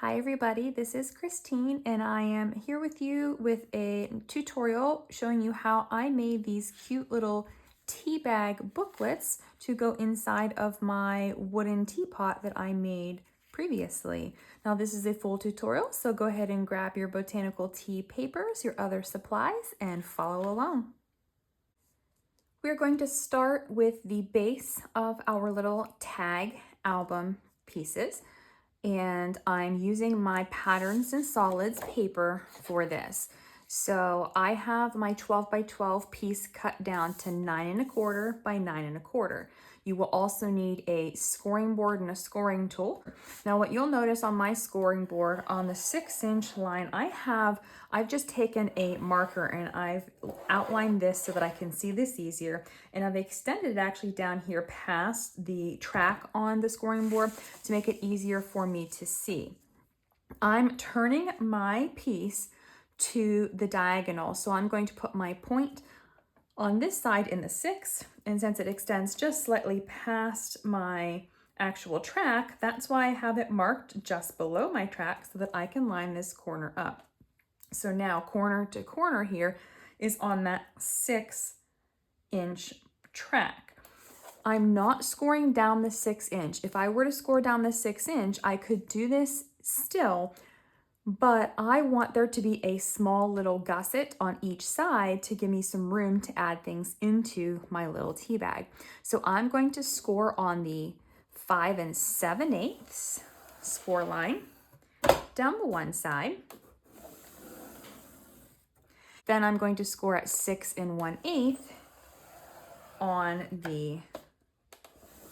Hi everybody, this is Kristine and I am here with you with a tutorial showing you how I made these cute little tea bag booklets to go inside of my wooden teapot that I made previously. Now this is a full tutorial, so go ahead and grab your botanical tea papers, your other supplies, and follow along. We're going to start with the base of our little tag album pieces. And I'm using my patterns and solids paper for this. So I have my 12 by 12 piece cut down to 9 1/4 by 9 1/4. You will also need a scoring board and a scoring tool. Now what you'll notice on my scoring board on the 6-inch line, I've just taken a marker and I've outlined this so that I can see this easier. And I've extended it actually down here past the track on the scoring board to make it easier for me to see. I'm turning my piece to the diagonal. So I'm going to put my point on this side in the 6, and since it extends just slightly past my actual track, that's why I have it marked just below my track so that I can line this corner up. So now corner to corner here is on that 6-inch track. I'm not scoring down the 6-inch. If I were to score down the 6-inch, I could do this still, but I want there to be a small little gusset on each side to give me some room to add things into my little tea bag. So I'm going to score on the 5 7/8 score line down the one side. Then I'm going to score at 6 1/8 on the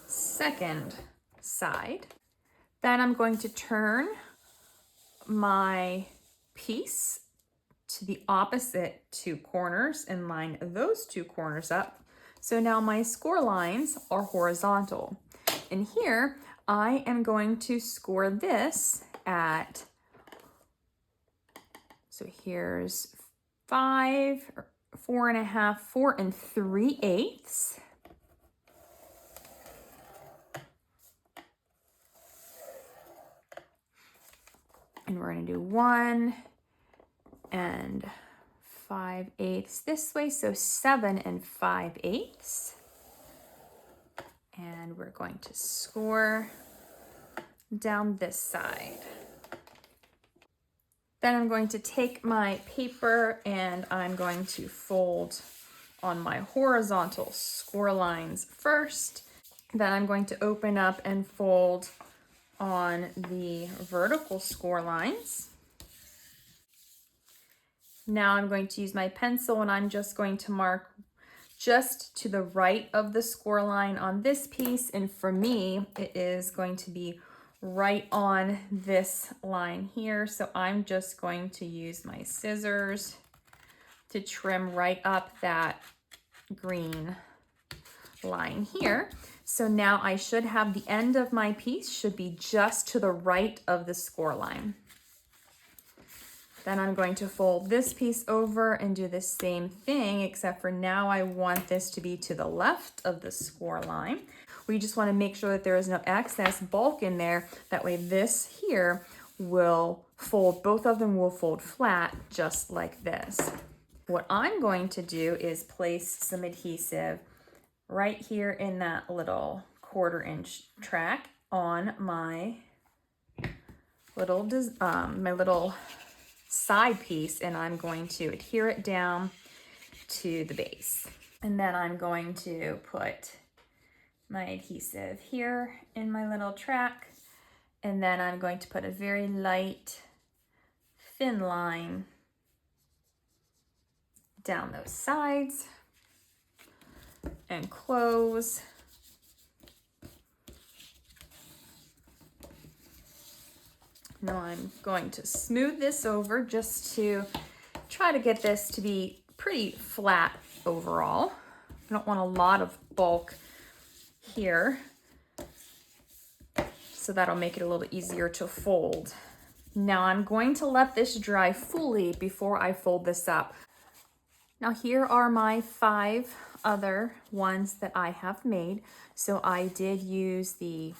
second side. Then I'm going to turn my piece to the opposite two corners and line those two corners up. So now my score lines are horizontal. And here I am going to score this at, so here's 5, 4 1/2, 4 3/8. And we're going to do 1 5/8 this way, so 7 5/8. And we're going to score down this side. Then I'm going to take my paper and I'm going to fold on my horizontal score lines first. Then I'm going to open up and fold on the vertical score lines. Now I'm going to use my pencil and I'm just going to mark just to the right of the score line on this piece. And for me, it is going to be right on this line here. So I'm just going to use my scissors to trim right up that green line here. So now I should have the end of my piece should be just to the right of the score line. Then I'm going to fold this piece over and do the same thing, except for now I want this to be to the left of the score line. We just want to make sure that there is no excess bulk in there. That way this here will fold, both of them will fold flat just like this. What I'm going to do is place some adhesive right here in that little 1/4-inch track on my little side piece, and I'm going to adhere it down to the base. And then I'm going to put my adhesive here in my little track, and then I'm going to put a very light thin line down those sides and close. Now I'm going to smooth this over just to try to get this to be pretty flat overall. I don't want a lot of bulk here, so that'll make it a little easier to fold. Now I'm going to let this dry fully before I fold this up. Now here are my 5 other ones that I have made. So I did use the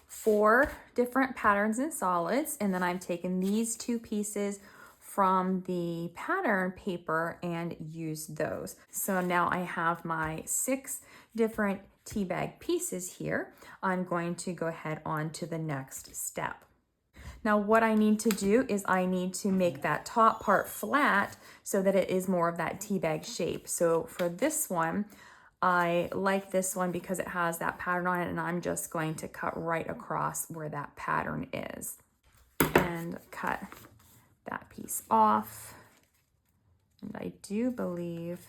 4 different patterns and solids, and then I've taken these 2 pieces from the pattern paper and used those. So now I have my 6 different tea bag pieces here. I'm going to go ahead on to the next step. Now what I need to do is I need to make that top part flat so that it is more of that tea bag shape. So for this one, I like this one because it has that pattern on it, and I'm just going to cut right across where that pattern is and cut that piece off. And I do believe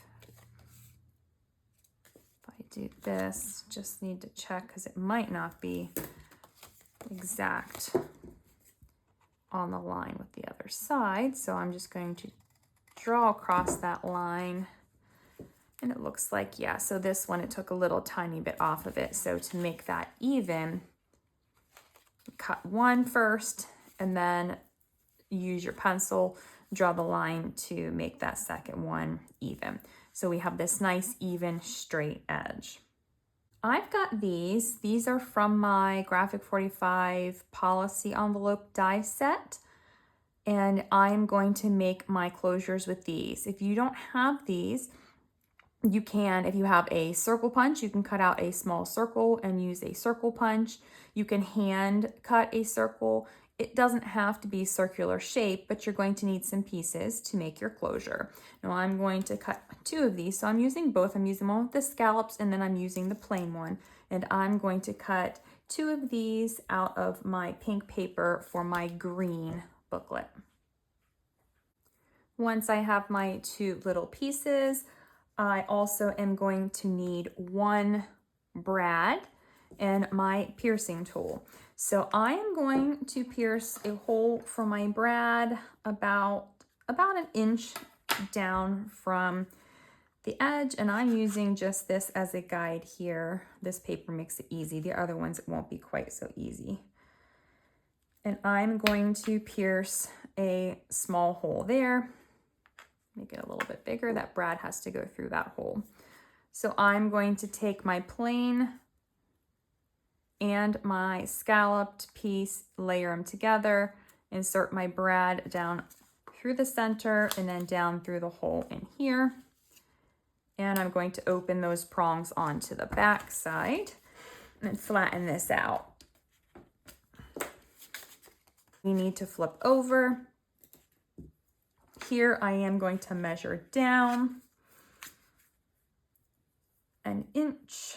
if I do this, just need to check because it might not be exact on the line with the other side. So I'm just going to draw across that line, and it looks like, yeah, so this one, it took a little tiny bit off of it. So to make that even, cut one first and then use your pencil, draw the line to make that second one even. So we have this nice even straight edge. I've got these. These are from my Graphic 45 policy envelope die set, and I'm going to make my closures with these. If you don't have these, you can, if you have a circle punch, you can cut out a small circle and use a circle punch. You can hand cut a circle. It doesn't have to be circular shape, but you're going to need some pieces to make your closure. Now I'm going to cut 2 of these. So I'm using both. I'm using one with the scallops, and then I'm using the plain one. And I'm going to cut 2 of these out of my pink paper for my green booklet. Once I have my 2 little pieces, I also am going to need 1 brad and my piercing tool. So I am going to pierce a hole for my brad about an inch down from the edge, and I'm using just this as a guide here. This paper makes it easy. The other ones, it won't be quite so easy. And I'm going to pierce a small hole there. Make it a little bit bigger. That brad has to go through that hole. So I'm going to take my plain and my scalloped piece, layer them together, insert my brad down through the center and then down through the hole in here. And I'm going to open those prongs onto the back side and then flatten this out. We need to flip over. Here I am going to measure down an inch.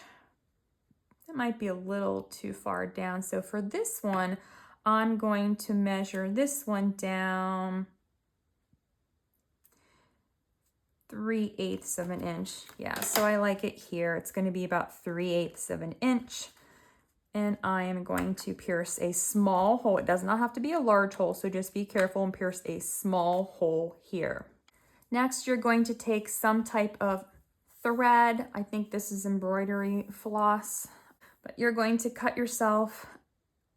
That might be a little too far down. So for this one, I'm going to measure this one down 3/8 of an inch. Yeah, so I like it here. It's going to be about 3/8 of an inch. And I am going to pierce a small hole. It does not have to be a large hole, so just be careful and pierce a small hole here. Next, you're going to take some type of thread. I think this is embroidery floss, but you're going to cut yourself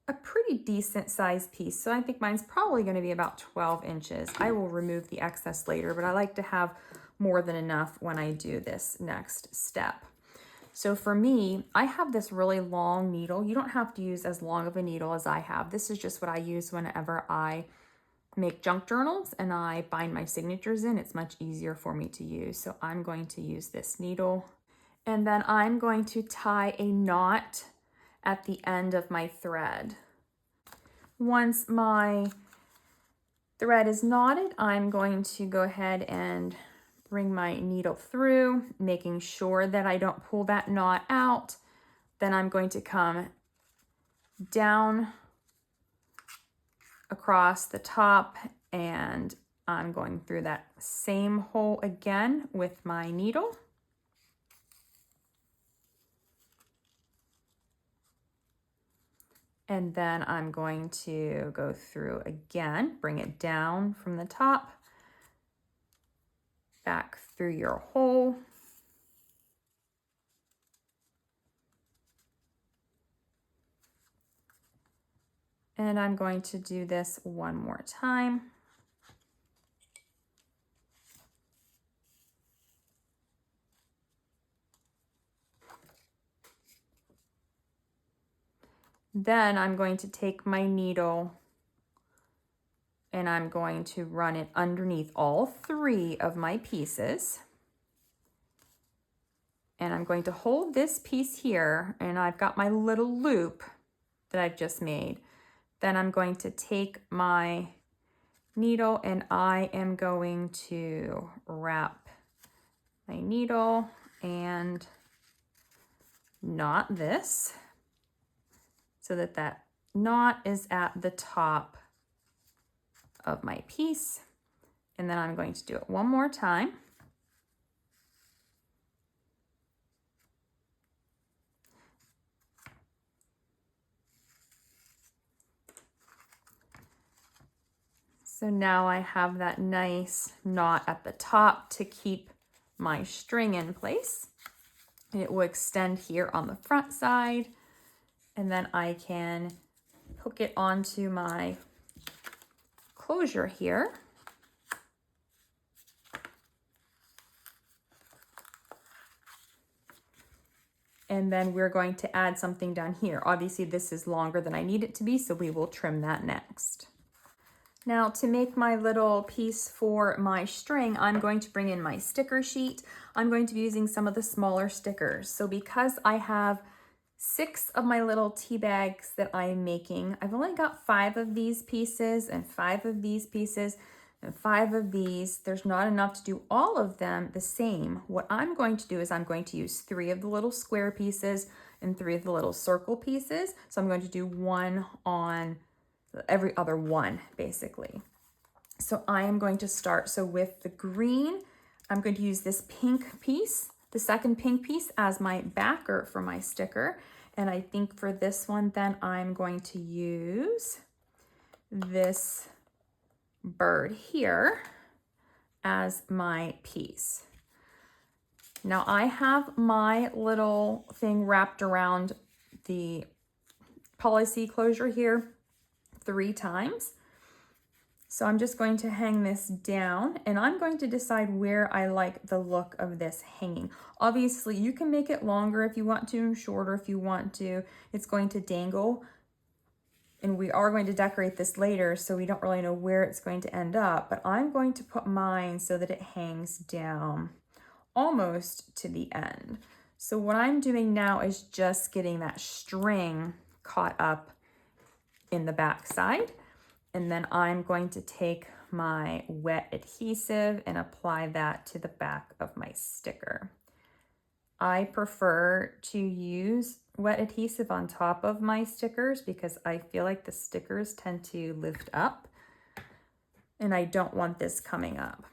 a pretty decent sized piece. So I think mine's probably going to be about 12 inches. I will remove the excess later, but I like to have more than enough when I do this next step. So for me, I have this really long needle. You don't have to use as long of a needle as I have. This is just what I use whenever I make junk journals and I bind my signatures in. It's much easier for me to use. So I'm going to use this needle, and then I'm going to tie a knot at the end of my thread. Once my thread is knotted, I'm going to go ahead and bring my needle through, making sure that I don't pull that knot out. Then I'm going to come down across the top, and I'm going through that same hole again with my needle. And then I'm going to go through again, bring it down from the top, back through your hole. And I'm going to do this one more time. Then I'm going to take my needle and I'm going to run it underneath all 3 of my pieces. And I'm going to hold this piece here, and I've got my little loop that I've just made. Then I'm going to take my needle and I am going to wrap my needle and knot this so that that knot is at the top of my piece. And then I'm going to do it one more time. So now I have that nice knot at the top to keep my string in place. It will extend here on the front side, and then I can hook it onto my closure here. And then we're going to add something down here. Obviously this is longer than I need it to be, so we will trim that next. Now to make my little piece for my string, I'm going to bring in my sticker sheet. I'm going to be using some of the smaller stickers. So because I have 6 of my little tea bags that I'm making, I've only got 5 of these pieces and 5 of these pieces and 5 of these. There's not enough to do all of them the same. What I'm going to do is I'm going to use 3 of the little square pieces and 3 of the little circle pieces. So I'm going to do 1 on every other one, basically. So I am going to start. So with the green, I'm going to use this pink piece, the second pink piece, as my backer for my sticker. And I think for this one, then I'm going to use this bird here as my piece. Now I have my little thing wrapped around the policy closure here 3 times. So I'm just going to hang this down, and I'm going to decide where I like the look of this hanging. Obviously you can make it longer if you want to, and shorter if you want to. It's going to dangle, and we are going to decorate this later, so we don't really know where it's going to end up, but I'm going to put mine so that it hangs down almost to the end. So what I'm doing now is just getting that string caught up in the back side. And then I'm going to take my wet adhesive and apply that to the back of my sticker. I prefer to use wet adhesive on top of my stickers because I feel like the stickers tend to lift up and I don't want this coming up.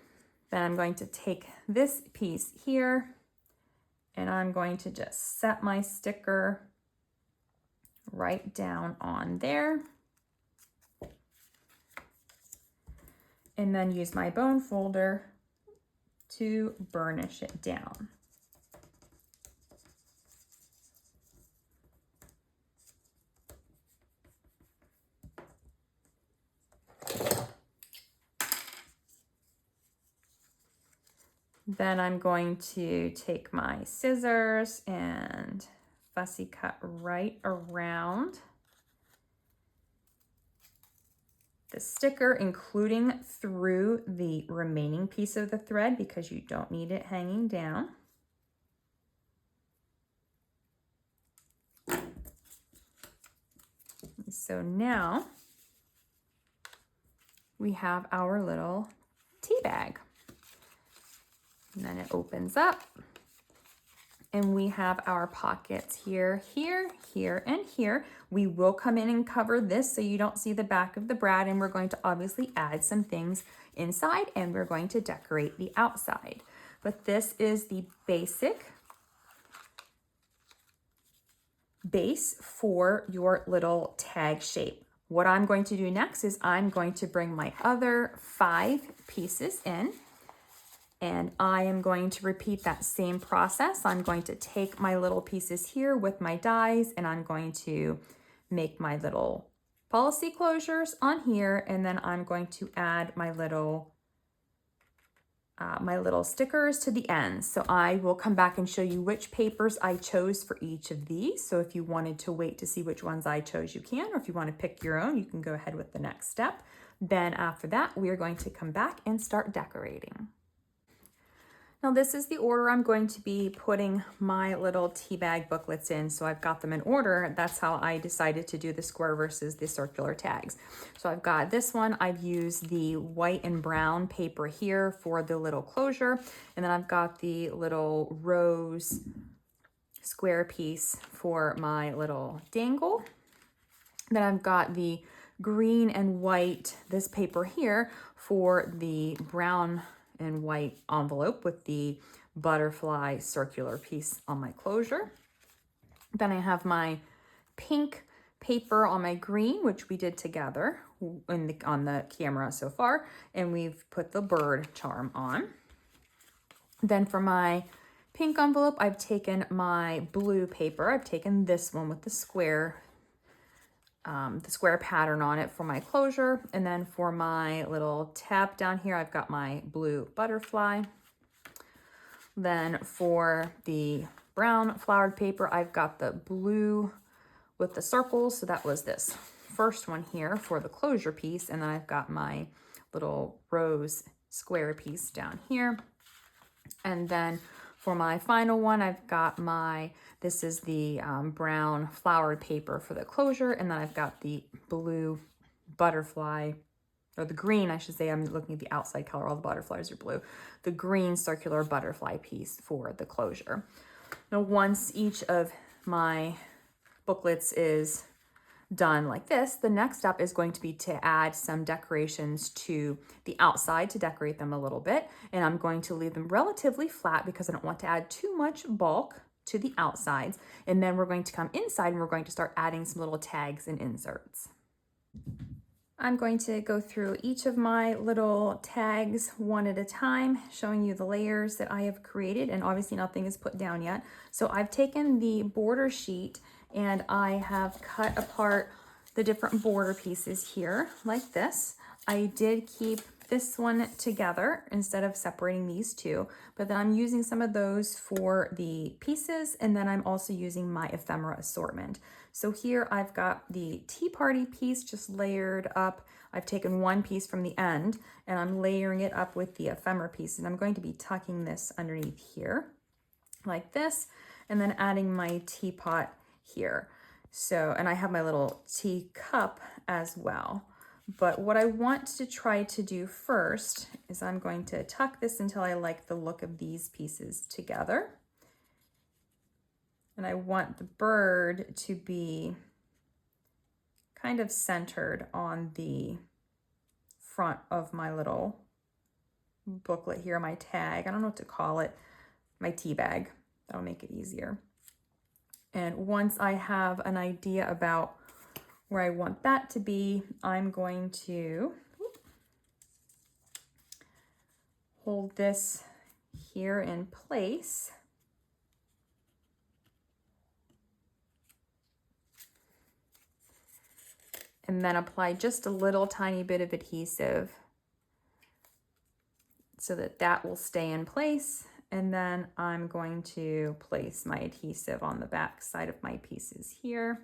Then I'm going to take this piece here and I'm going to just set my sticker right down on there. And then use my bone folder to burnish it down. Then I'm going to take my scissors and fussy cut right around the sticker, including through the remaining piece of the thread because you don't need it hanging down. So now we have our little tea bag. And then it opens up and we have our pockets here, here, here, and here. We will come in and cover this so you don't see the back of the brad, and we're going to obviously add some things inside and we're going to decorate the outside. But this is the basic base for your little tag shape. What I'm going to do next is I'm going to bring my other 5 pieces in. And I am going to repeat that same process. I'm going to take my little pieces here with my dies and I'm going to make my little policy closures on here, and then I'm going to add my little my little stickers to the ends. So I will come back and show you which papers I chose for each of these. So if you wanted to wait to see which ones I chose, you can, or if you want to pick your own, you can go ahead with the next step. Then after that, we are going to come back and start decorating. Now this is the order I'm going to be putting my little tea bag booklets in. So I've got them in order. That's how I decided to do the square versus the circular tags. So I've got this one. I've used the white and brown paper here for the little closure. And then I've got the little rose square piece for my little dangle. Then I've got the green and white, this paper here for the brown and white envelope with the butterfly circular piece on my closure. Then I have my pink paper on my green, which we did together on the camera so far, and we've put the bird charm on. Then for my pink envelope, I've taken my blue paper. I've taken this one with the square pattern on it for my closure. And then for my little tab down here, I've got my blue butterfly. Then for the brown flowered paper, I've got the blue with the circles. So that was this first one here for the closure piece. And then I've got my little rose square piece down here. And then for my final one, I've got this is the brown flowered paper for the closure, and then I've got the blue butterfly, or the green, I should say. I'm looking at the outside color, all the butterflies are blue. The green circular butterfly piece for the closure. Now, once each of my booklets is done like this, the next step is going to be to add some decorations to the outside to decorate them a little bit. And I'm going to leave them relatively flat because I don't want to add too much bulk to the outsides. And then we're going to come inside and we're going to start adding some little tags and inserts. I'm going to go through each of my little tags one at a time, showing you the layers that I have created, and obviously nothing is put down yet. So I've taken the border sheet and I have cut apart the different border pieces here like this. I did keep this one together instead of separating these two, but then I'm using some of those for the pieces, and then I'm also using my ephemera assortment. So here I've got the tea party piece just layered up. I've taken one piece from the end and I'm layering it up with the ephemera piece, and I'm going to be tucking this underneath here like this, and then adding my teapot here. So, and I have my little tea cup as well. But what I want to try to do first is I'm going to tuck this until I like the look of these pieces together. And I want the bird to be kind of centered on the front of my little booklet here, my tag. I don't know what to call it, my tea bag. That'll make it easier. And once I have an idea about where I want that to be, I'm going to hold this here in place. And then apply just a little tiny bit of adhesive so that that will stay in place. And then I'm going to place my adhesive on the back side of my pieces here.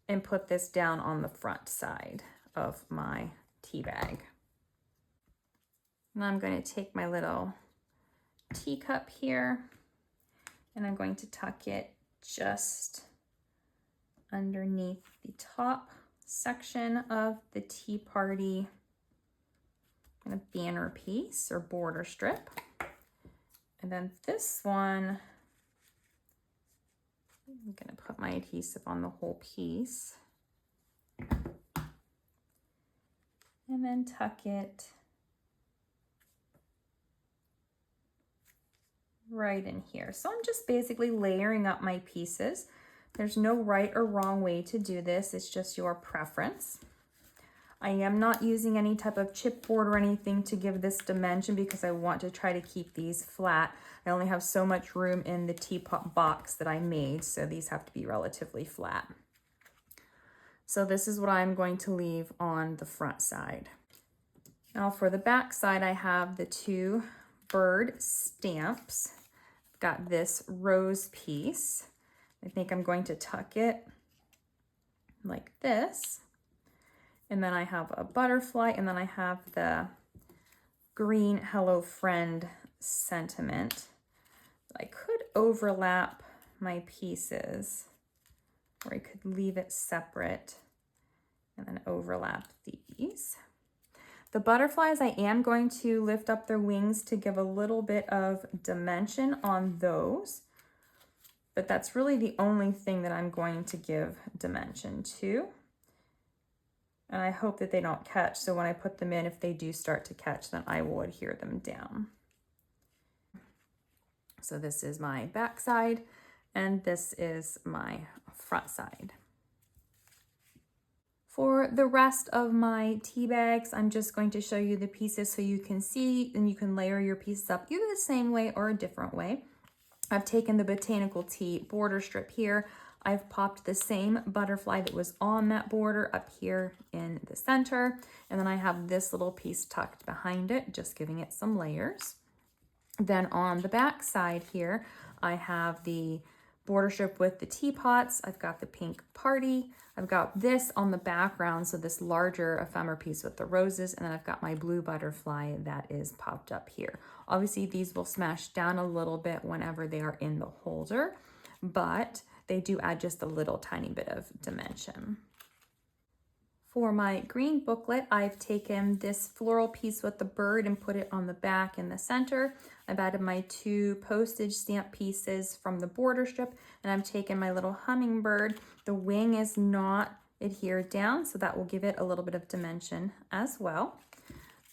And put this down on the front side of my tea bag. And I'm going to take my little teacup here and I'm going to tuck it just underneath the top section of the tea party kind of banner piece or border strip. And then this one, I'm going to put my adhesive on the whole piece and then tuck it right in here. So I'm just basically layering up my pieces. There's no right or wrong way to do this. It's just your preference. I am not using any type of chipboard or anything to give this dimension because I want to try to keep these flat. I only have so much room in the teapot box that I made, so these have to be relatively flat. So this is what I'm going to leave on the front side. Now for the back side, I have the 2 bird stamps. I've got this rose piece. I think I'm going to tuck it like this. And then I have a butterfly, and then I have the green Hello Friend sentiment. I could overlap my pieces, or I could leave it separate and then overlap these. The butterflies, I am going to lift up their wings to give a little bit of dimension on those, but that's really the only thing that I'm going to give dimension to. And I hope that they don't catch, so when I put them in, if they do start to catch, then I will adhere them down. So this is my back side, and this is my front side. For the rest of my tea bags, I'm just going to show you the pieces so you can see, and you can layer your pieces up either the same way or a different way. I've taken the Botanical Tea border strip here. I've popped the same butterfly that was on that border up here in the center. And then I have this little piece tucked behind it, just giving it some layers. Then on the back side here, I have the border strip with the teapots. I've got the pink party. I've got this on the background, so this larger ephemera piece with the roses, and then I've got my blue butterfly that is popped up here. Obviously, these will smash down a little bit whenever they are in the holder, but they do add just a little tiny bit of dimension. For my green booklet, I've taken this floral piece with the bird and put it on the back in the center. I've added my 2 postage stamp pieces from the border strip, and I've taken my little hummingbird. The wing is not adhered down, so that will give it a little bit of dimension as well.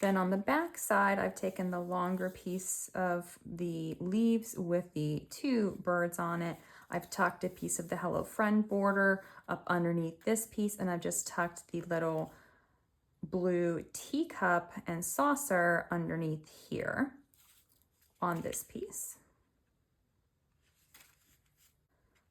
Then on the back side, I've taken the longer piece of the leaves with the 2 birds on it. I've tucked a piece of the Hello Friend border up underneath this piece, and I've just tucked the little blue teacup and saucer underneath here on this piece.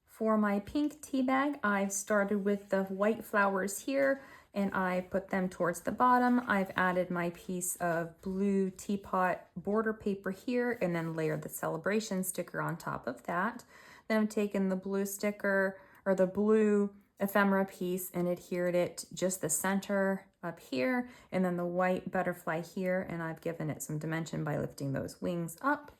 For my pink tea bag, I've started with the white flowers here, and I put them towards the bottom. I've added my piece of blue teapot border paper here, and then layered the celebration sticker on top of that. Then I've taken the blue sticker, or the blue ephemera piece, and adhered it just the center up here, and then the white butterfly here, and I've given it some dimension by lifting those wings up.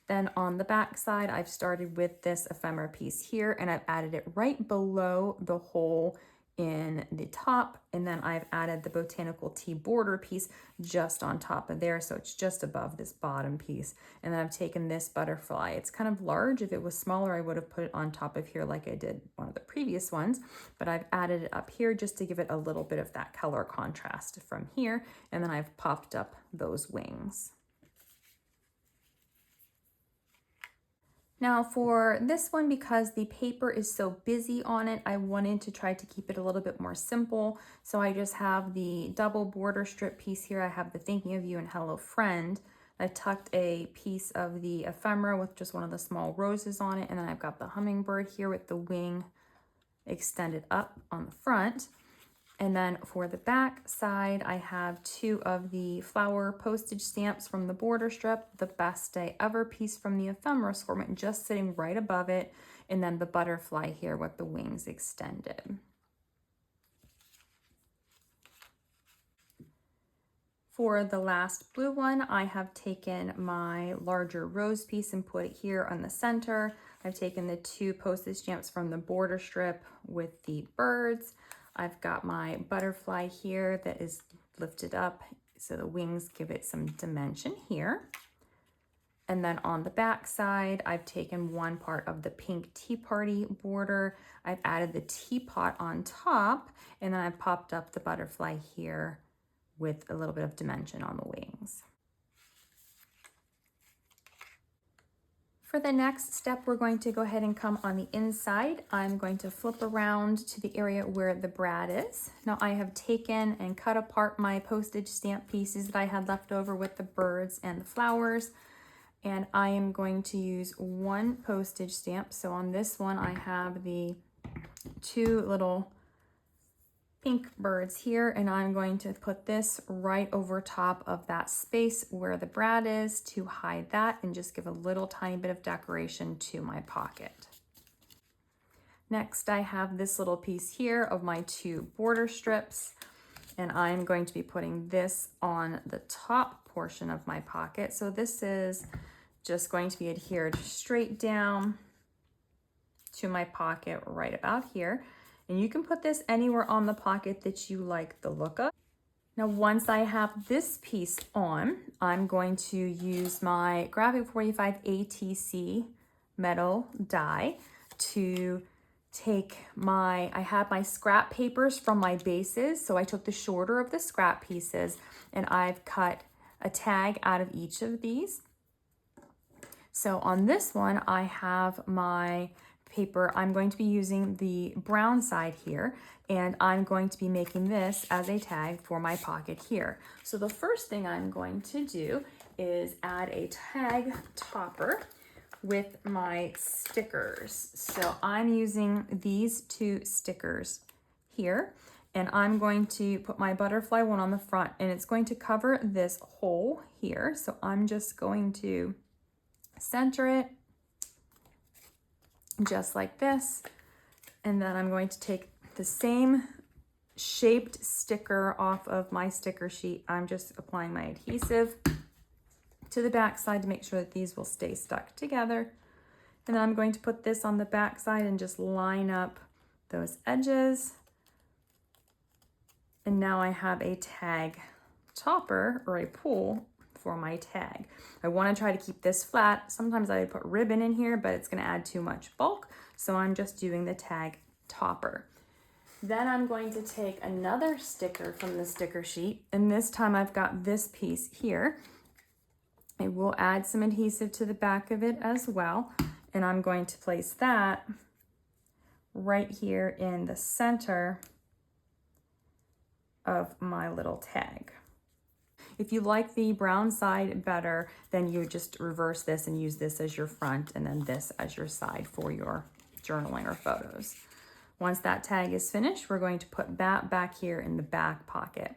Then on the back side, I've started with this ephemera piece here, and I've added it right below the hole in the top, and then I've added the Botanical Tea border piece just on top of there, so it's just above this bottom piece. And then I've taken this butterfly. It's kind of large. If it was smaller, I would have put it on top of here like I did one of the previous ones, but I've added it up here just to give it a little bit of that color contrast from here, and then I've popped up those wings. Now for this one, because the paper is so busy on it, I wanted to try to keep it a little bit more simple. So I just have the double border strip piece here. I have the Thinking of You and Hello Friend. I tucked a piece of the ephemera with just one of the small roses on it. And then I've got the hummingbird here with the wing extended up on the front. And then for the back side, I have 2 of the flower postage stamps from the border strip, the Best Day Ever piece from the ephemera assortment just sitting right above it, and then the butterfly here with the wings extended. For the last blue one, I have taken my larger rose piece and put it here on the center. I've taken the 2 postage stamps from the border strip with the birds. I've got my butterfly here that is lifted up, so the wings give it some dimension here. And then on the back side, I've taken one part of the pink tea party border. I've added the teapot on top, and then I've popped up the butterfly here with a little bit of dimension on the wings. For the next step, we're going to go ahead and come on the inside. I'm going to flip around to the area where the brad is. Now I have taken and cut apart my postage stamp pieces that I had left over with the birds and the flowers. And I am going to use 1 postage stamp. So on this one, I have the 2 little pink birds here, and I'm going to put this right over top of that space where the brad is to hide that and just give a little tiny bit of decoration to my pocket. Next, I have this little piece here of my 2 border strips, and I'm going to be putting this on the top portion of my pocket. So this is just going to be adhered straight down to my pocket right about here. And you can put this anywhere on the pocket that you like the look of. Now, once I have this piece on, I'm going to use my Graphic 45 ATC metal die to take I had my scrap papers from my bases. So I took the shorter of the scrap pieces and I've cut a tag out of each of these. So on this one, I have my paper. I'm going to be using the brown side here, and I'm going to be making this as a tag for my pocket here. So the first thing I'm going to do is add a tag topper with my stickers. So I'm using these 2 stickers here, and I'm going to put my butterfly one on the front, and it's going to cover this hole here. So I'm just going to center it just like this, and then I'm going to take the same shaped sticker off of my sticker sheet. I'm just applying my adhesive to the back side to make sure that these will stay stuck together, and then I'm going to put this on the back side and just line up those edges. And now I have a tag topper or a pull for my tag. I want to try to keep this flat. Sometimes I put ribbon in here, but it's going to add too much bulk. So I'm just doing the tag topper. Then I'm going to take another sticker from the sticker sheet, and this time I've got this piece here. I will add some adhesive to the back of it as well, and I'm going to place that right here in the center of my little tag. If you like the brown side better, then you just reverse this and use this as your front and then this as your side for your journaling or photos. Once that tag is finished, we're going to put that back here in the back pocket.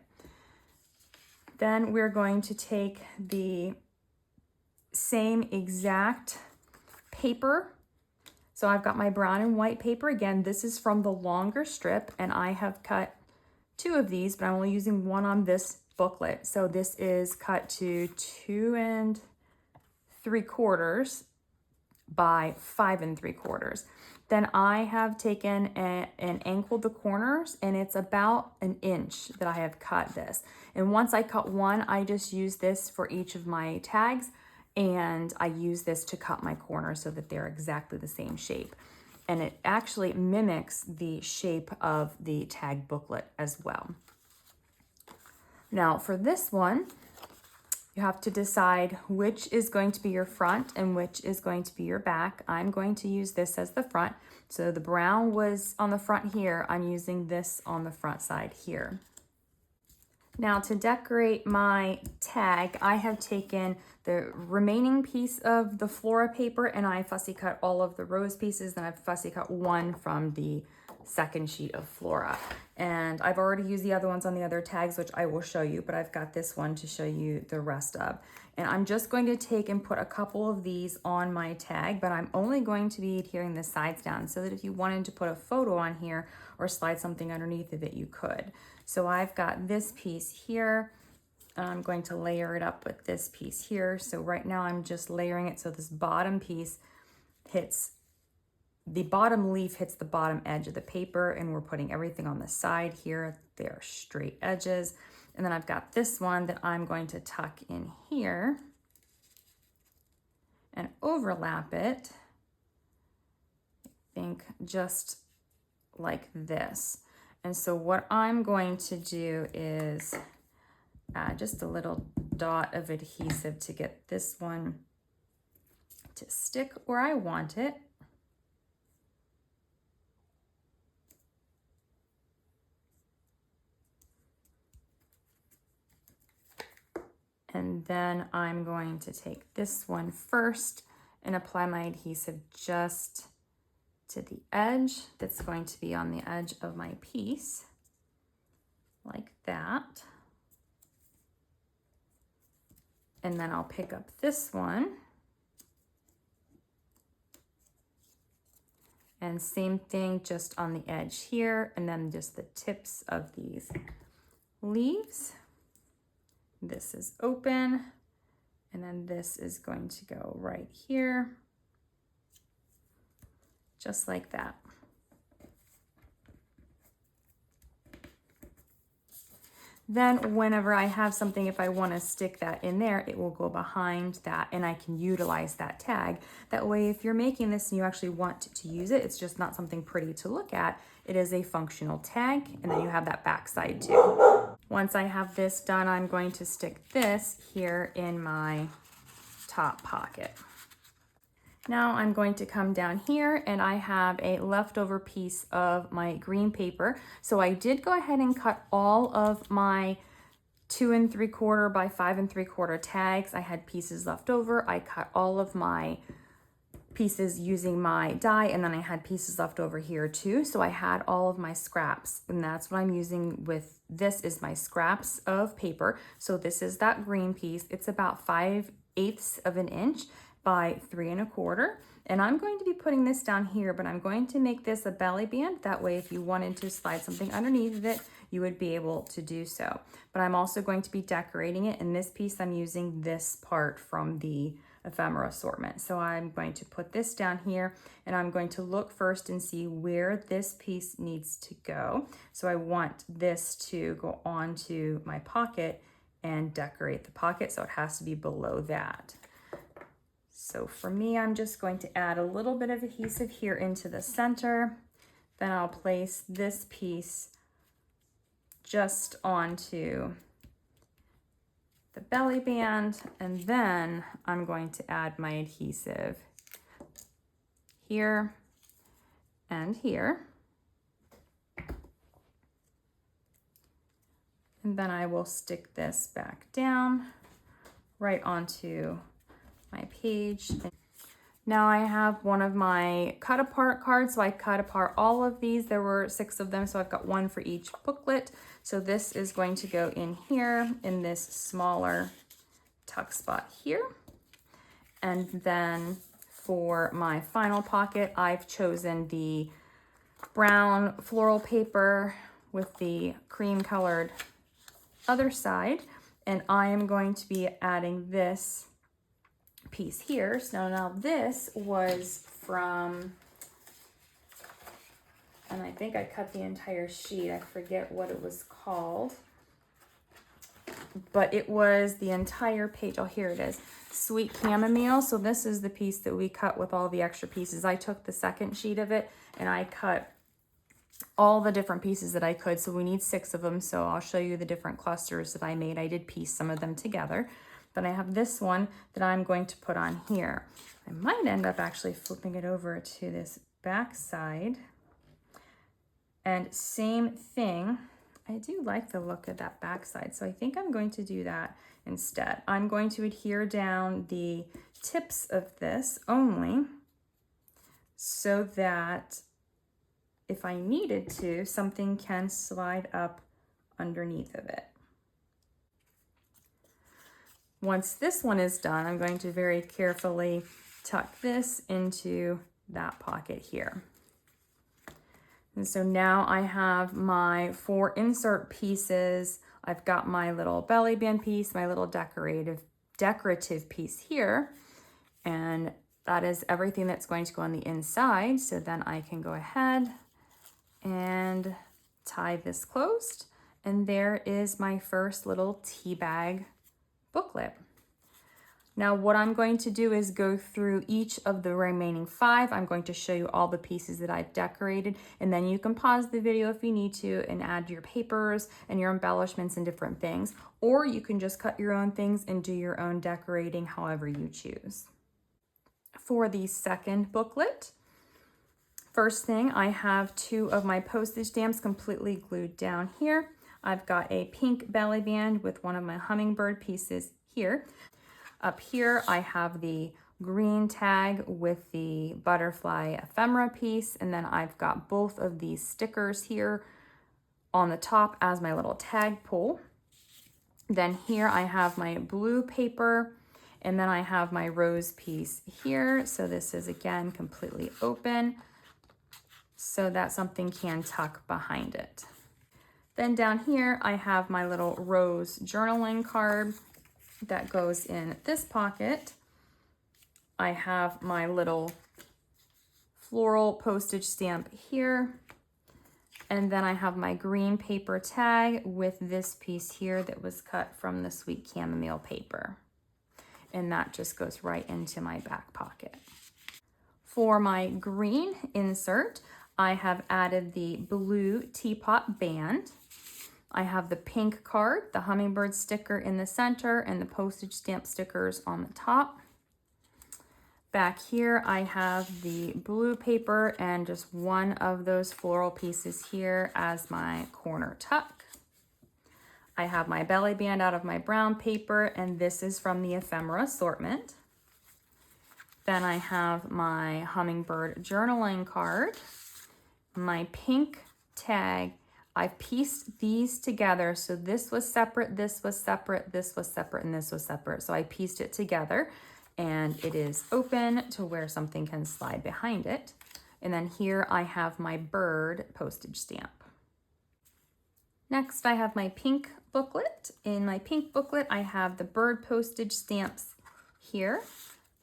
Then we're going to take the same exact paper. So I've got my brown and white paper. Again, this is from the longer strip, and I have cut 2 of these, but I'm only using 1 on this booklet. So this is cut to 2 3/4 by 5 3/4. Then I have taken and angled the corners, and it's about 1 inch that I have cut this. And once I cut one, I just use this for each of my tags, and I use this to cut my corners so that they're exactly the same shape. And it actually mimics the shape of the tag booklet as well. Now for this one, you have to decide which is going to be your front and which is going to be your back. I'm going to use this as the front. So the brown was on the front here. I'm using this on the front side here. Now to decorate my tag, I have taken the remaining piece of the Flora paper and I fussy cut all of the rose pieces, then I've fussy cut one from the second sheet of Flora. And I've already used the other ones on the other tags, which I will show you, but I've got this one to show you the rest of. And I'm just going to take and put a couple of these on my tag, but I'm only going to be adhering the sides down so that if you wanted to put a photo on here or slide something underneath of it, you could. So I've got this piece here, and I'm going to layer it up with this piece here. So right now I'm just layering it so this bottom piece hits, the bottom leaf hits the bottom edge of the paper, and we're putting everything on the side here. They're straight edges. And then I've got this one that I'm going to tuck in here and overlap it, I think just like this. And so what I'm going to do is add just a little dot of adhesive to get this one to stick where I want it. And then I'm going to take this one first and apply my adhesive just to the edge that's going to be on the edge of my piece. like that. And then I'll pick up this one. And same thing just on the edge here, and then just the tips of these leaves. This is open, and then this is going to go right here, just like that. Then whenever I have something, if I want to stick that in there, it will go behind that and I can utilize that tag. That way, if you're making this and you actually want to use it, it's just not something pretty to look at. It is a functional tag, and then you have that back side too. Once I have this done, I'm going to stick this here in my top pocket. Now I'm going to come down here, and I have a leftover piece of my green paper. So I did go ahead and cut all of my 2 3/4 by 5 3/4 tags. I had pieces left over. I cut all of my pieces using my die, and then I had pieces left over here too. So I had all of my scraps, and that's what I'm using with this is my scraps of paper. So this is that green piece. It's about 5/8 of an inch by 3 1/4. And I'm going to be putting this down here, but I'm going to make this a belly band. That way, if you wanted to slide something underneath it, you would be able to do so. But I'm also going to be decorating it. In this piece, I'm using this part from the Ephemera assortment. So I'm going to put this down here, and I'm going to look first and see where this piece needs to go. So I want this to go onto my pocket and decorate the pocket. So it has to be below that. So for me, I'm just going to add a little bit of adhesive here into the center. Then I'll place this piece just onto the belly band, and then I'm going to add my adhesive here and here. And then I will stick this back down right onto my page. Now I have one of my cut apart cards, so I cut apart all of these. There were 6 of them, so I've got one for each booklet. So this is going to go in here in this smaller tuck spot here. And then for my final pocket, I've chosen the brown floral paper with the cream colored other side. And I am going to be adding this piece here. So now this was from, and I think I cut the entire sheet. I forget what it was called, but it was the entire page. Oh, here it is. Sweet Chamomile. So this is the piece that we cut with all the extra pieces. I took the second sheet of it and I cut all the different pieces that I could. So we need 6 of them. So I'll show you the different clusters that I made. I did piece some of them together. But I have this one that I'm going to put on here. I might end up actually flipping it over to this back side. And same thing, I do like the look of that back side, so I think I'm going to do that instead. I'm going to adhere down the tips of this only so that if I needed to, something can slide up underneath of it. Once this one is done, I'm going to very carefully tuck this into that pocket here. And so now I have my 4 insert pieces. I've got my little belly band piece, my little decorative piece here, and that is everything that's going to go on the inside. So then I can go ahead and tie this closed, and there is my first little tea bag booklet. Now what I'm going to do is go through each of the remaining 5. I'm going to show you all the pieces that I've decorated, and then you can pause the video if you need to and add your papers and your embellishments and different things, or you can just cut your own things and do your own decorating however you choose. For the second booklet, first thing, I have 2 of my postage stamps completely glued down here. I've got a pink belly band with one of my hummingbird pieces here. Up here, I have the green tag with the butterfly ephemera piece, and then I've got both of these stickers here on the top as my little tag pull. Then here I have my blue paper, and then I have my rose piece here. So this is again completely open so that something can tuck behind it. Then down here I have my little rose journaling card that goes in this pocket. I have my little floral postage stamp here. And then I have my green paper tag with this piece here that was cut from the sweet chamomile paper. And that just goes right into my back pocket. For my green insert, I have added the blue teapot band. I have the pink card, the hummingbird sticker in the center, and the postage stamp stickers on the top. Back here, I have the blue paper and just one of those floral pieces here as my corner tuck. I have my belly band out of my brown paper, and this is from the Ephemera assortment. Then I have my hummingbird journaling card, my pink tag. I've pieced these together. So this was separate, this was separate, this was separate, and this was separate. So I pieced it together, and it is open to where something can slide behind it. And then here I have my bird postage stamp. Next, I have my pink booklet. In my pink booklet, I have the bird postage stamps here.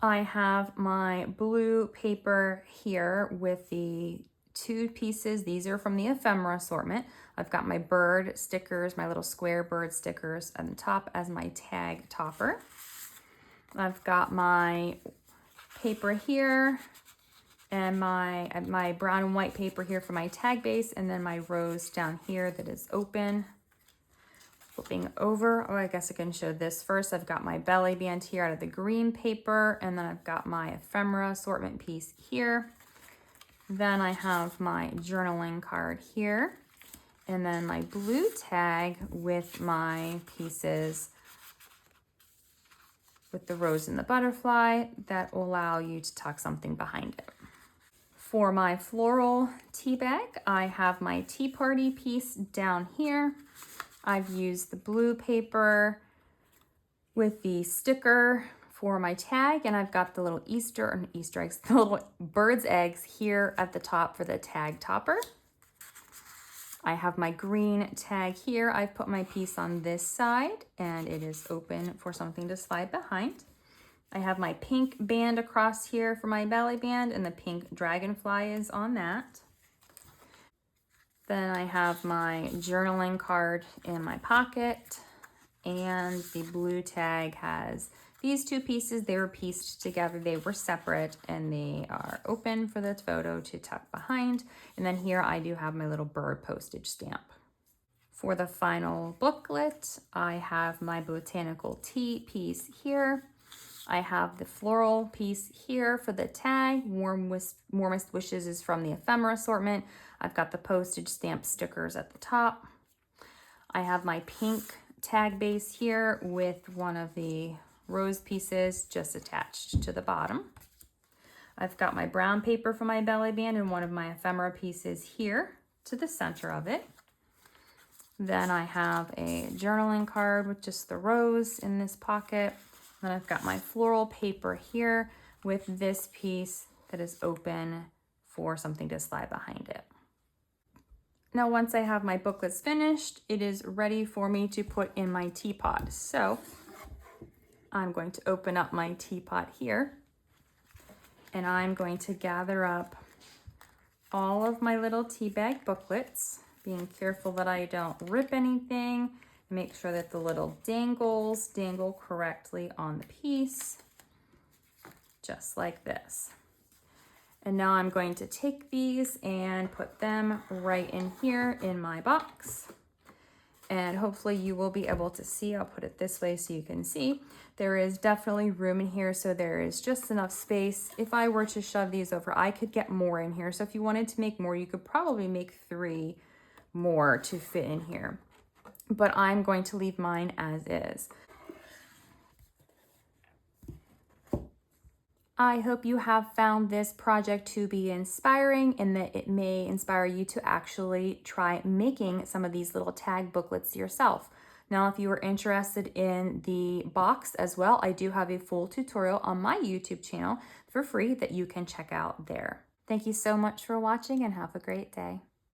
I have my blue paper here with the two pieces. These are from the Ephemera assortment. I've got my bird stickers, my little square bird stickers on the top as my tag topper. I've got my paper here and my brown and white paper here for my tag base, and then my rose down here that is open. Flipping over, oh, I guess I can show this first. I've got my belly band here out of the green paper, and then I've got my Ephemera assortment piece here. Then I have my journaling card here, and then my blue tag with my pieces with the rose and the butterfly that will allow you to tuck something behind it. For my floral tea bag, I have my tea party piece down here. I've used the blue paper with the sticker for my tag, and I've got the little Easter eggs, the little bird's eggs here at the top for the tag topper. I have my green tag here. I've put my piece on this side, and it is open for something to slide behind. I have my pink band across here for my belly band, and the pink dragonfly is on that. Then I have my journaling card in my pocket, and the blue tag has these two pieces. They were pieced together, they were separate, and they are open for the photo to tuck behind. And then here I do have my little bird postage stamp. For the final booklet, I have my Botanical Tea piece here. I have the floral piece here for the tag. Warmest Wishes is from the Ephemera assortment. I've got the postage stamp stickers at the top. I have my pink tag base here with one of the rose pieces just attached to the bottom. I've got my brown paper for my belly band and one of my Ephemera pieces here to the center of it. Then I have a journaling card with just the rose in this pocket. Then I've got my floral paper here with this piece that is open for something to slide behind it. Now, once I have my booklets finished, it is ready for me to put in my teapot. So I'm going to open up my teapot here, and I'm going to gather up all of my little tea bag booklets, being careful that I don't rip anything. Make sure that the little dangles dangle correctly on the piece, just like this. And now I'm going to take these and put them right in here in my box. And hopefully you will be able to see. I'll put it this way so you can see. There is definitely room in here, so there is just enough space. If I were to shove these over, I could get more in here. So if you wanted to make more, you could probably make 3 more to fit in here. But I'm going to leave mine as is. I hope you have found this project to be inspiring and that it may inspire you to actually try making some of these little tag booklets yourself. Now, if you are interested in the box as well, I do have a full tutorial on my YouTube channel for free that you can check out there. Thank you so much for watching and have a great day.